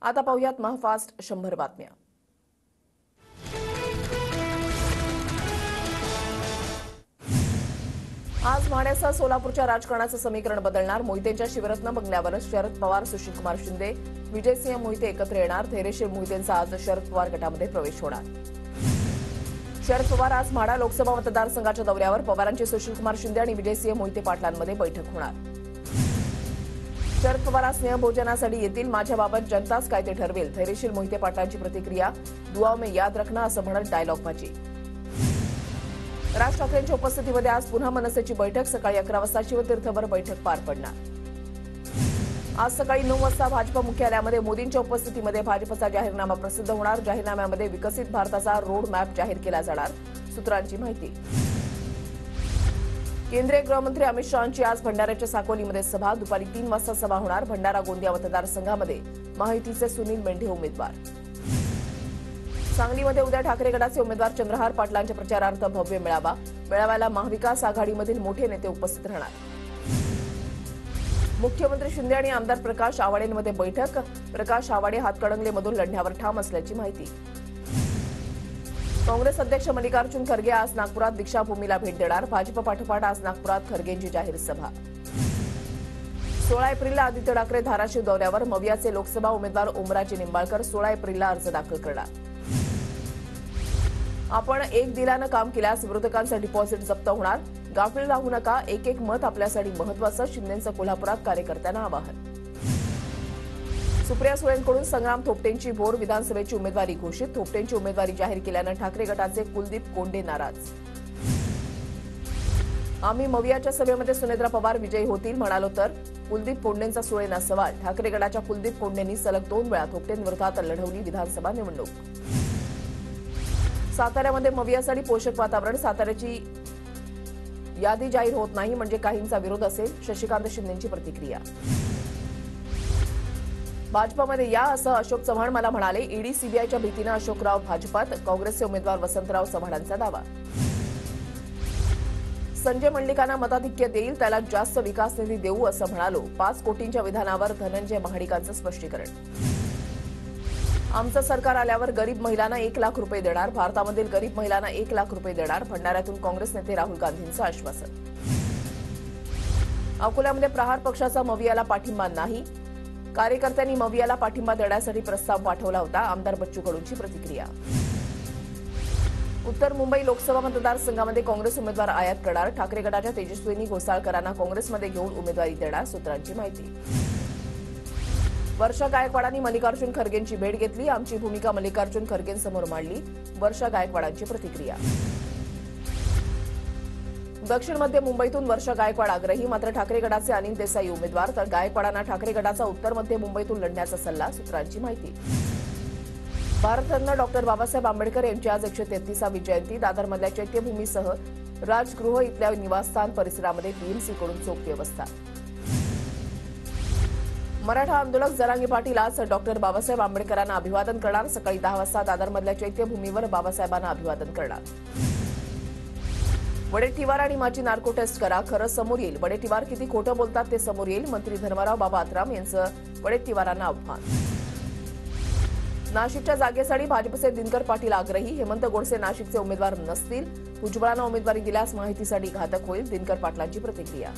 आता पाहूयात महाफास्ट 100 बातम्या। आज माढ्यासह सोलापूरच्या राजकारणाचं समीकरण बदलणार। मोहितेंच्या शिवरत्न बंगल्यावर शरद पवार, सुशीलकुमार शिंदे, विजयसिंह मोहिते एकत्र येणार। धैर्यशील मोहितेंचा आज शरद पवार गटामध्ये प्रवेश होणार। शरद पवार आज माढा लोकसभा मतदारसंघाच्या दौऱ्यावर। पवारांची सुशीलकुमार शिंदे आणि विजयसिंह मोहिते पाटलांमध्ये बैठक होणार। शरद पवार आज स्नेहभोजनासाठी येतील। माझ्याबाबत जनताच काय ते ठरवेल। धैर्यशील मोहिते पाटलांची प्रतिक्रिया, दुआ में याद रखना असं म्हणत डायलॉगबाजी। राज ठाकरेंच्या उपस्थितीमध्ये आज पुन्हा मनसेची बैठक। सकाळी 11 वाजता शिवतीर्थवर बैठक पार पडणार। आज सकाळी 9 वाजता भाजप मुख्यालयामध्ये मोदींच्या उपस्थितीमध्ये भाजपचा जाहीरनामा प्रसिद्ध होणार। जाहीरनाम्यामध्ये विकसित भारताचा रोड मॅप जाहीर केला जाणार, सूत्रांची माहिती। केंद्रीय गृहमंत्री अमित शहांची आज भंडाऱ्याच्या साकोलीमध्ये सभा। दुपारी 3 वाजता सभा होणार। भंडारा गोंदिया मतदारसंघामध्ये महायुतीचे सुनील मेंढे उमेदवार। सांगलीमध्ये उद्या ठाकरे गटाचे उमेदवार चंद्रहार पाटलांच्या प्रचारार्थ भव्य मेळावा। मेळाव्याला महाविकास आघाडीमधील मोठे नेते उपस्थित राहणार। मुख्यमंत्री शिंदे आणि आमदार प्रकाश आवाडेंमध्ये बैठक। प्रकाश आवाडे हातकणंगलेमधून लढण्यावर ठाम असल्याची माहिती। काँग्रेस अध्यक्ष मल्लिकार्जुन खरगे आज नागपुरात दीक्षाभूमीला भेट देणार। भाजप पाठोपाठ आज नागपुरात खरगेंची जाहीर सभा। 16 एप्रिलला आदित्य ठाकरे धाराशिव दौऱ्यावर। मवियाचे लोकसभा उमेदवार ओमराजे निंबाळकर 16 एप्रिलला अर्ज दाखल करणार। आपण एक दिलानं काम केल्यास विरोधकांचं डिपॉझिट जप्त होणार। गाफील राहू नका, एक एक मत आपल्यासाठी महत्त्वाचं। शिंदेंचं कोल्हापुरात कार्यकर्त्यांना आवाहन। सुप्रिया सुळेंकडून संग्राम थोपटेंची भोर। विधानसभेची उमेदवारी घोषित। थोपटेंची उमेदवारी जाहीर केल्यानं ठाकरे गटाचे कुलदीप कोंडे नाराज। आम्ही मवियाच्या सभेमध्ये सुनेत्रा पवार विजयी होतील म्हणालो तर कुलदीप कोंडेंचा सुळेंना सवाल। ठाकरे गटाच्या कुलदीप कोंडेंनी सलग 2 वेळा थोपटेंविरोधात लढवली विधानसभा निवडणूक। साताऱ्यामध्ये मवियासाठी पोषक वातावरण। साताऱ्याची यादी जाहीर होत नाही म्हणजे काहींचा विरोध असेल, शशिकांत शिंदेंची प्रतिक्रिया। भाजपमध्ये या असं अशोक चव्हाण मला म्हणाले। ईडी सीबीआयच्या भीतीनं अशोकराव भाजपात। काँग्रेसचे उमेदवार वसंतराव चव्हाणांचा दावा। संजय मंडलिकांना मताधिक्य देईल, त्याला जास्त विकास निधी देऊ असं म्हणालो। 5 कोटींच्या विधानावर धनंजय महाडिकांचं स्पष्टीकरण। आमचं सरकार आल्यावर गरीब महिलांना 1 लाख रुपये देणार। भारतामधील गरीब महिलांना 1 लाख रुपये देणार। भंडाऱ्यातून काँग्रेस नेते राहुल गांधींचं आश्वासन। अकोल्यामध्ये प्रहार पक्षाचा मवियाला पाठिंबा नाही। कार्यकर्त्यांनी मवियाला पाठिंबा देण्यासाठी प्रस्ताव पाठवला होता। आमदार बच्चू कडूंची प्रतिक्रिया। उत्तर मुंबई लोकसभा मतदारसंघामध्ये काँग्रेस उमेदवार आयात करणार। ठाकरे गटाच्या तेजस्विनी घोसाळकरांना काँग्रेसमध्ये घेऊन उमेदवारी देणार, सूत्रांची माहिती। वर्षा गायकवाडांनी मल्लिकार्जुन खरगेंची भेट घेतली। आमची भूमिका मल्लिकार्जुन खरगेंसमोर मांडली, वर्षा गायकवाडांची प्रतिक्रिया। दक्षिण मध्य मुंबईतून वर्षा गायकवाड आग्रही, मात्र ठाकरे गटाचे अनिल देसाई उमेदवार, तर गायकवाडांना ठाकरे गटाचा उत्तर मध्य मुंबईतून लढण्याचा सल्ला, सूत्रांची माहिती। भारतरत्न डॉक्टर बाबासाहेब आंबेडकर यांची आज 133वी जयंती। दादरमधल्या चैत्यभूमीसह राजगृह इथल्या निवासस्थान परिसरामध्ये बीएमसीकडून चोख व्यवस्था। मराठा आंदोलक जरांगे पाटील आज डॉक्टर बाबासाहेब आंबेडकरांना अभिवादन करणार। सकाळी 10 वाजता दादरमधल्या चैत्यभूमीवर बाबासाहेबांना अभिवादन करणार। वडेट्टीवार आणि माझी नार्को टेस्ट करा, खरं समोर येईल। वडेट्टीवार किती खोटं बोलतात ते समोर येईल, मंत्री धर्मराव बाबा आत्राम यांचं वडेट्टीवारांना आव्हान। नाशिकच्या जागेसाठी भाजपचे दिनकर पाटील आग्रही, हेमंत गोडसे नाशिकचे उमेदवार नसतील। भुजबळांना उमेदवारी दिल्यास माहितीसाठी घातक होईल, दिनकर पाटलांची प्रतिक्रिया।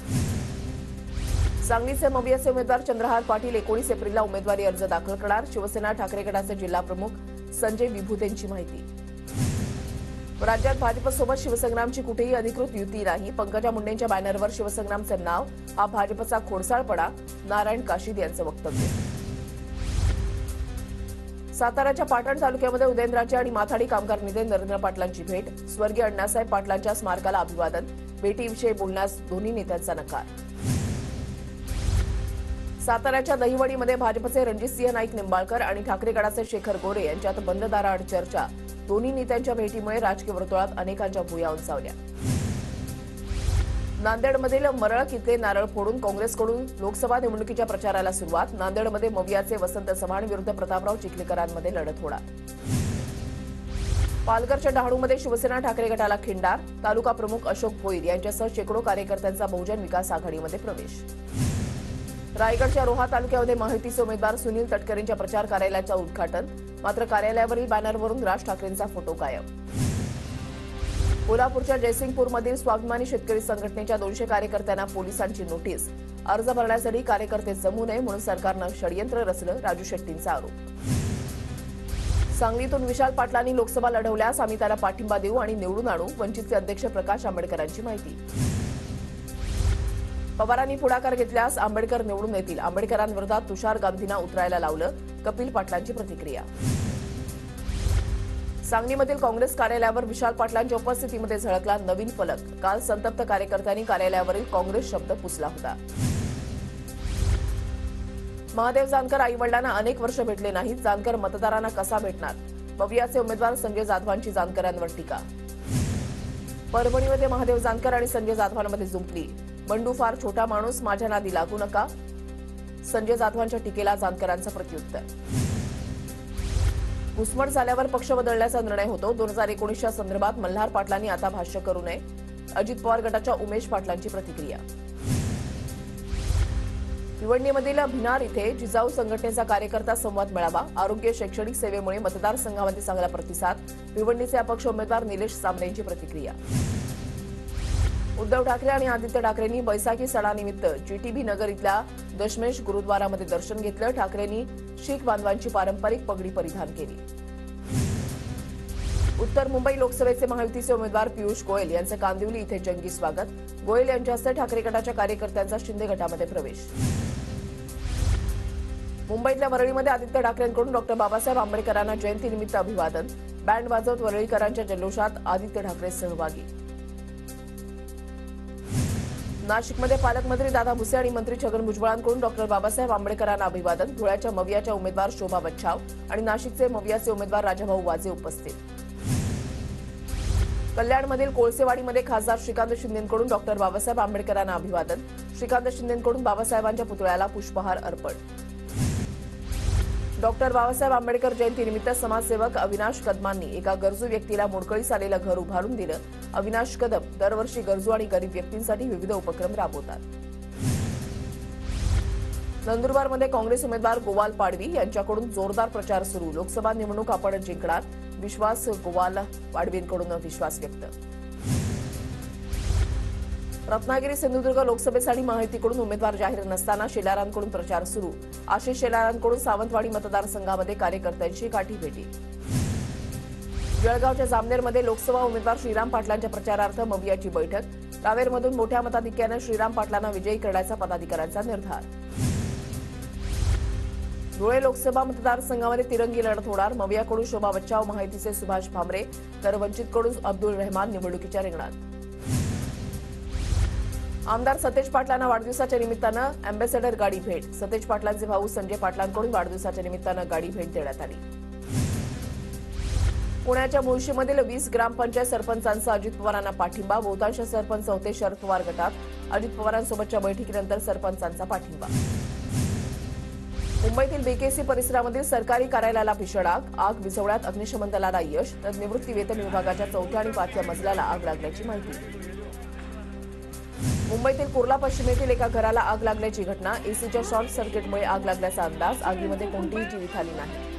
सांगलीचे मवियाचे उमेदवार चंद्रहार पाटील 19 एप्रिलला उमेदवारी अर्ज दाखल करणार। शिवसेना ठाकरे गटाचे जिल्हा प्रमुख संजय विभूतेंची माहिती। राज्यात भाजपसोबत शिवसंग्रामची कुठेही अधिकृत युती नाही। पंकजा मुंडेंच्या बॅनरवर शिवसंग्रामचं नाव हा भाजपचा खोडसाळपणा, नारायण काशीद यांचं वक्तव्य। साताऱ्याच्या पाटण तालुक्यामध्ये उदयनराजे आणि माथाडी कामगार नेते नरेंद्र पाटलांची भेट। स्वर्गीय अण्णासाहेब पाटलांच्या स्मारकाला अभिवादन। भेटीविषयी बोलण्यास दोन्ही नेत्यांचा नकार। साताऱ्याच्या दहिवडीमध्ये भाजपचे रणजितसिंह नाईक निंबाळकर आणि ठाकरे गटाचे शेखर गोरे यांच्यात बंद दाराआड चर्चा। दोन्ही नेत्यांच्या भेटीमुळे राजकीय वर्तुळात अनेकांच्या भुया उंचावल्या। नांदेडमधील मरळक इथले नारळ फोडून काँग्रेसकडून लोकसभा निवडणुकीच्या प्रचाराला सुरुवात। नांदेडमध्ये मवियाचे वसंत चव्हाण विरुद्ध प्रतापराव चिखलीकरांमध्ये लढत होणार। पालघरच्या डहाणूमध्ये शिवसेना ठाकरे गटाला खिंडार। तालुका प्रमुख अशोक भोईर यांच्यासह शेकडो कार्यकर्त्यांचा बहुजन विकास आघाडीमध्ये प्रवेश। रायगडच्या रोहा तालुक्यामध्ये महायुतीचे उमेदवार सुनील तटकरेंच्या प्रचार कार्यालयाचं उद्घाटन, मात्र कार्यालयावरील बॅनरवरून राज ठाकरेंचा फोटो गायब. कोल्हापूरच्या जयसिंगपूरमधील स्वाभिमानी शेतकरी संघटनेच्या 200 कार्यकर्त्यांना पोलिसांची नोटीस. अर्ज भरण्यासाठी कार्यकर्ते जमू नये म्हणून सरकारनं षडयंत्र रचलं, राजू शेट्टींचा आरोप. सांगलीतून विशाल पाटलांनी लोकसभा लढवल्यास आम्ही त्याला पाठिंबा देऊ आणि निवडून आणू, वंचितचे अध्यक्ष प्रकाश आंबेडकरांची माहिती. पवारांनी पुढाकार घेतल्यास आंबेडकर निवडून येतील, आंबेडकरांविरोधात तुषार गांधींना उतरायला लावलं, कपिल पाटलांची प्रतिक्रिया. सांगलीमधील काँग्रेस कार्यालयावर विशाल पाटलांच्या उपस्थितीमध्ये झळकला नवीन फलक. काल संतप्त कार्यकर्त्यांनी कार्यालयावरील काँग्रेस शब्द पुसला होता. महादेव जानकर आईवडिलांना अनेक वर्ष भेटले नाहीत, जानकर मतदारांना कसा भेटणार? मवियाचे उमेदवार संजय जाधवांची जानकरांवर टीका. परभणीमध्ये महादेव जानकर आणि संजय जाधवांमध्ये जुंपली. बंडू फार छोटा माणूस, माझ्या नादी लागू नका. संजय जाधवांच्या टीकेला जानकरांचं प्रत्युत्तर. घुसमट झाल्यावर पक्ष बदलण्याचा निर्णय होतो. 2019च्या संदर्भात मल्हार पाटलांनी आता भाष्य करू नये, अजित पवार गटाच्या उमेश पाटलांची प्रतिक्रिया. भिवंडीमधील भिनार इथे जिजाऊ संघटनेचा कार्यकर्ता संवाद मेळावा. आरोग्य शैक्षणिक सेवेमुळे मतदारसंघामध्ये चांगला प्रतिसाद. भिवंडीचे अपक्ष उमेदवार निलेश सांबरेंची प्रतिक्रिया. उद्धव ठाकरे आणि आदित्य ठाकरेंनी बैसाखी सणानिमित्त जीटीबी नगर इथल्या दशमेश गुरुद्वारामध्ये दर्शन घेतलं. ठाकरेंनी शीख बांधवांची पारंपरिक पगडी परिधान केली. उत्तर मुंबई लोकसभेचे महायुतीचे उमेदवार पियुष गोयल यांचं कांदिवली इथे जंगी स्वागत. गोयल यांच्या हस्ते ठाकरे गटाच्या कार्यकर्त्यांचा शिंदे गटामध्ये प्रवेश. मुंबईतल्या वरळीमध्ये आदित्य ठाकरेंकडून डॉक्टर बाबासाहेब आंबेडकरांना जयंतीनिमित्त अभिवादन. बँड वाजवत वरळीकरांच्या जल्लोषात आदित्य ठाकरे सहभागी. नाशिकमध्ये पालकमंत्री दादा भुसे आणि मंत्री छगन भुजबळांकडून डॉक्टर बाबासाहेब आंबेडकरांना अभिवादन. धुळ्याच्या मवियाच्या उमेदवार शोभा बच्छाव आणि नाशिकचे मवियाचे उमेदवार राजाभाऊ वाजे उपस्थित. कल्याणमधील कोळसेवाडीमध्ये खासदार श्रीकांत शिंदेंकडून डॉक्टर बाबासाहेब आंबेडकरांना अभिवादन. श्रीकांत शिंदेंकडून बाबासाहेबांच्या पुतळ्याला पुष्पहार अर्पण. डॉक्टर बाबासाहेब आंबेडकर जयंतीनिमित्त समाजसेवक अविनाश कदमांनी एका गरजू व्यक्तीला मोडकळीस आलेलं घर उभारून दिलं. अविनाश कदम दरवर्षी गरजू आणि गरीब व्यक्तींसाठी विविध उपक्रम राबवतात. नंदुरबारमध्ये काँग्रेस उमेदवार गोवाल पाडवी यांच्याकडून जोरदार प्रचार सुरू. लोकसभा निवडणूक आपण जिंकणार, विश्वास. गोवाल पाडवींकडून विश्वास व्यक्त. रत्नागिरी सिंधुदुर्ग लोकसभेसाठी महायुतीकडून उमेदवार जाहीर नसताना शेलारांकडून प्रचार सुरू. आशिष शेलारांकडून सावंतवाडी मतदारसंघामध्ये कार्यकर्त्यांची गाठीभेटी. जळगावच्या जामनेरमध्ये लोकसभा उमेदवार श्रीराम पाटलांच्या प्रचारार्थ मवियाची बैठक. रावेरमधून मोठ्या मताधिक्यानं श्रीराम पाटलांना विजयी करण्याचा पदाधिकाऱ्यांचा निर्धार. धुळे लोकसभा मतदारसंघामध्ये तिरंगी लढत होणार. मवियाकडून शोभा बच्छाव, महायुतीचे सुभाष भामरे तर वंचितकडून अब्दुल रहमान निवडणुकीच्या रिंगणात. आमदार सतेज पाटलांना वाढदिवसाच्या निमित्तानं अँबॅसेडर गाडी भेट. सतेज पाटलांचे भाऊ संजय पाटलांकडून वाढदिवसाच्या निमित्तानं गाडी भेट देण्यात आली. पुण्याच्या मुळशीमधील 20 ग्रामपंचायत सरपंचांचा अजित पवारांना पाठिंबा. बहुतांश सरपंच होते शरद पवार गटात. अजित पवारांसोबतच्या बैठकीनंतर सरपंचांचा पाठिंबा. मुंबईतील बीकेसी परिसरामधील सरकारी कार्यालयाला भीषण आग. आग विझवण्यात अग्निशमन दलाला यश, तर निवृत्ती वेतन विभागाच्या 4थ्या आणि 5थ्या मजल्याला आग लागल्याची माहिती. मुंबईतील कुर्ला पश्चिमेतील एका घराला आग लागल्याची घटना. एसीच्या शॉर्ट सर्किटमुळे आग लागल्याचा अंदाज. आगीमध्ये कोणतीही जीवितहानी नाही.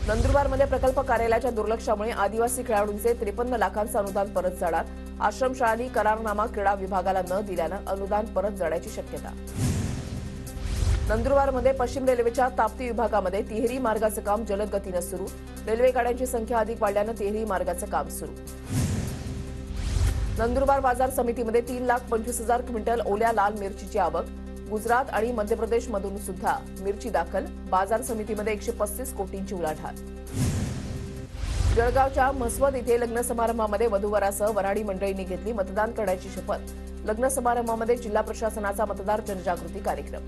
नंदुरबारमध्ये प्रकल्प कार्यालयाच्या दुर्लक्षामुळे आदिवासी खेळाडूंचे 53 लाखांचं अनुदान परत जाणार. आश्रमशाळांनी करारनामा क्रीडा विभागाला न दिल्यानं अनुदान परत जाण्याची शक्यता. नंदुरबारमध्ये पश्चिम रेल्वेच्या ताप्ती विभागामध्ये तिहेरी मार्गाचं काम जलद गतीनं सुरू. रेल्वे गाड्यांची संख्या अधिक वाढल्यानं तिहेरी मार्गाचं काम सुरू. नंदुरबार बाजार समितीमध्ये 3,25,000 क्विंटल ओल्या लाल मिरचीची आवक. गुजरात आणि मध्य प्रदेशमधून सुद्धा मिरची दाखल. बाजार समितीमध्ये 135 कोटींची उलाढाल. जळगावच्या म्हसवद इथे लग्न समारंभामध्ये वधूवरासह वऱ्हाडी मंडळींनी घेतली मतदान करण्याची शपथ. लग्न समारंभामध्ये जिल्हा प्रशासनाचा मतदार जनजागृती कार्यक्रम.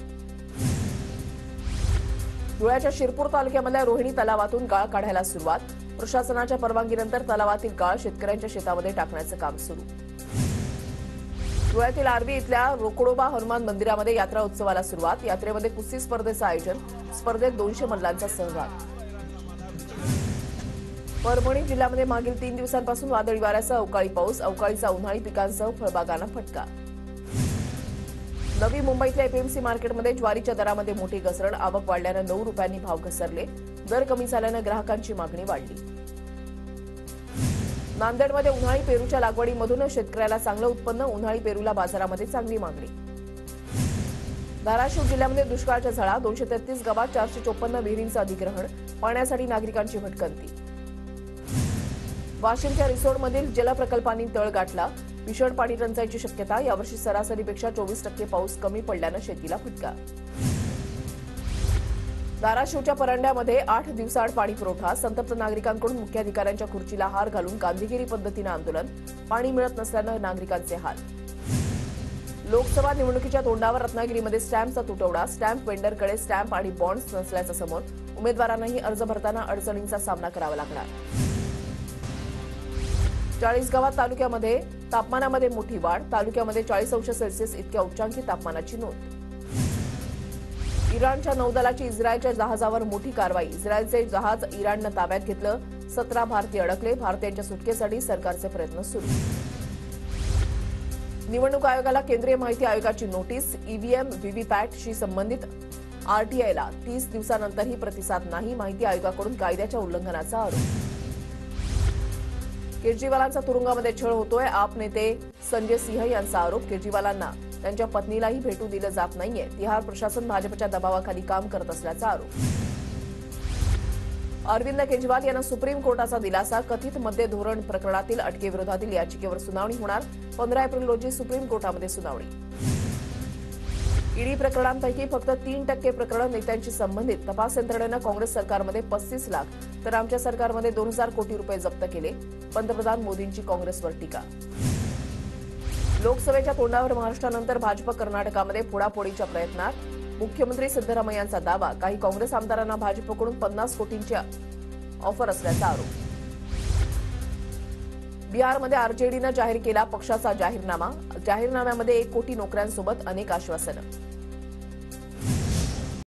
धुळ्याच्या शिरपूर तालुक्यामधल्या रोहिणी तलावातून गाळ काढायला सुरुवात. प्रशासनाच्या परवानगीनंतर तलावातील गाळ शेतकऱ्यांच्या शेतामध्ये टाकण्याचं काम सुरू. धुळ्यातील आर्वी इथल्या रोकडोबा हनुमान मंदिरामध्ये यात्रा उत्सवाला सुरुवात. यात्रेमध्ये कुस्ती स्पर्धेचं आयोजन. स्पर्धेत 200 मल्लांचा सहभाग. परभणी जिल्ह्यामध्ये मागील 3 दिवसांपासून वादळी वाऱ्यासह अवकाळी पाऊस. अवकाळीचा उन्हाळी पिकांसह फळबागांना फटका. नवी मुंबईतल्या एपीएमसी मार्केटमध्ये ज्वारीच्या दरामध्ये मोठी घसरण. आवक वाढल्यानं 9 रुपयांनी भाव घसरले. दर कमी झाल्यानं ग्राहकांची मागणी वाढली. नांदेडमध्ये उन्हाळी पेरूच्या लागवडीमधून शेतकऱ्याला चांगलं उत्पन्न. उन्हाळी पेरूला बाजारामध्ये चांगली मागणी. धाराशिव जिल्ह्यामध्ये दुष्काळाच्या झळा. 233 गावात 454 विहिरींचं अधिग्रहण. पाण्यासाठी नागरिकांची भटकंती. वाशिमच्या रिसोडमधील जलप्रकल्पांनी तळ गाठला. भीषण पाणी टंचाईची शक्यता. यावर्षी सरासरीपेक्षा 24% पाऊस कमी पडल्यानं शेतीला फटका. धाराशिवच्या परंड्यामध्ये 8 दिवसाआड पाणी पुरवठा. संतप्त नागरिकांकडून मुख्याधिकाऱ्यांच्या खुर्चीला हार घालून गांधीगिरी पद्धतीनं आंदोलन. पाणी मिळत नसल्यानं नागरिकांचे हाल. लोकसभा निवडणुकीच्या तोंडावर रत्नागिरीमध्ये स्टॅम्पचा तुटवडा. स्टॅम्प वेंडरकडे स्टॅम्प आणि बॉन्ड्स नसल्याचं समोर. उमेदवारांनाही अर्ज भरताना अडचणींचा सामना करावा लागणार. चाळीसगाव तालुक्यामध्ये तापमानामध्ये मोठी वाढ. तालुक्यामध्ये 40°C इतक्या उच्चांकी तापमानाची नोंद. इराणच्या नौदलाची इस्रायलच्या जहाजावर मोठी कारवाई. इस्रायलचे जहाज इराणनं ताब्यात घेतलं. 17 भारतीय अडकले. भारतीयांच्या सुटकेसाठी सरकारचे प्रयत्न सुरू. निवडणूक आयोगाला केंद्रीय माहिती आयोगाची नोटीस. ईव्हीएम व्हीव्हीपॅटशी संबंधित आरटीआयला 30 दिवसानंतरही प्रतिसाद नाही. माहिती आयोगाकडून कायद्याच्या उल्लंघनाचा आरोप. केजरीवालांचा तुरुंगामध्ये छळ होतोय. आप नेते संजय सिंह यांचा आरोप. केजरीवालांना त्यांच्या पत्नीलाही भेटू दिलं जात नाहीये. तिहार प्रशासन भाजपच्या दबावाखाली काम करत असल्याचा आरोप. अरविंद केजरीवाल यांना सुप्रीम कोर्टाचा दिलासा. कथित मद्य धोरण प्रकरणातील अटकेविरोधातील याचिकेवर सुनावणी होणार. 15 एप्रिल रोजी सुप्रीम कोर्टामध्ये सुनावणी. ईडी प्रकरणांपैकी फक्त 3% प्रकरणं नेत्यांशी संबंधित. तपास यंत्रणेनं काँग्रेस सरकारमध्ये 35 लाख तर आमच्या सरकारमध्ये 2000 कोटी रुपये जप्त केले. पंतप्रधान मोदींची काँग्रेसवर टीका. लोकसभेच्या तोंडावर महाराष्ट्रानंतर भाजप कर्नाटकामध्ये फोडाफोडीच्या प्रयत्नात. मुख्यमंत्री सिद्धरामय्यांचा दावा. काही काँग्रेस आमदारांना भाजपकडून 50 कोटींची ऑफर असल्याचा आरोप. बिहारमध्ये आरजेडीनं जाहीर केला पक्षाचा जाहीरनामा. जाहीरनाम्यामध्ये 1 कोटी नोकऱ्यांसोबत अनेक आश्वासनं.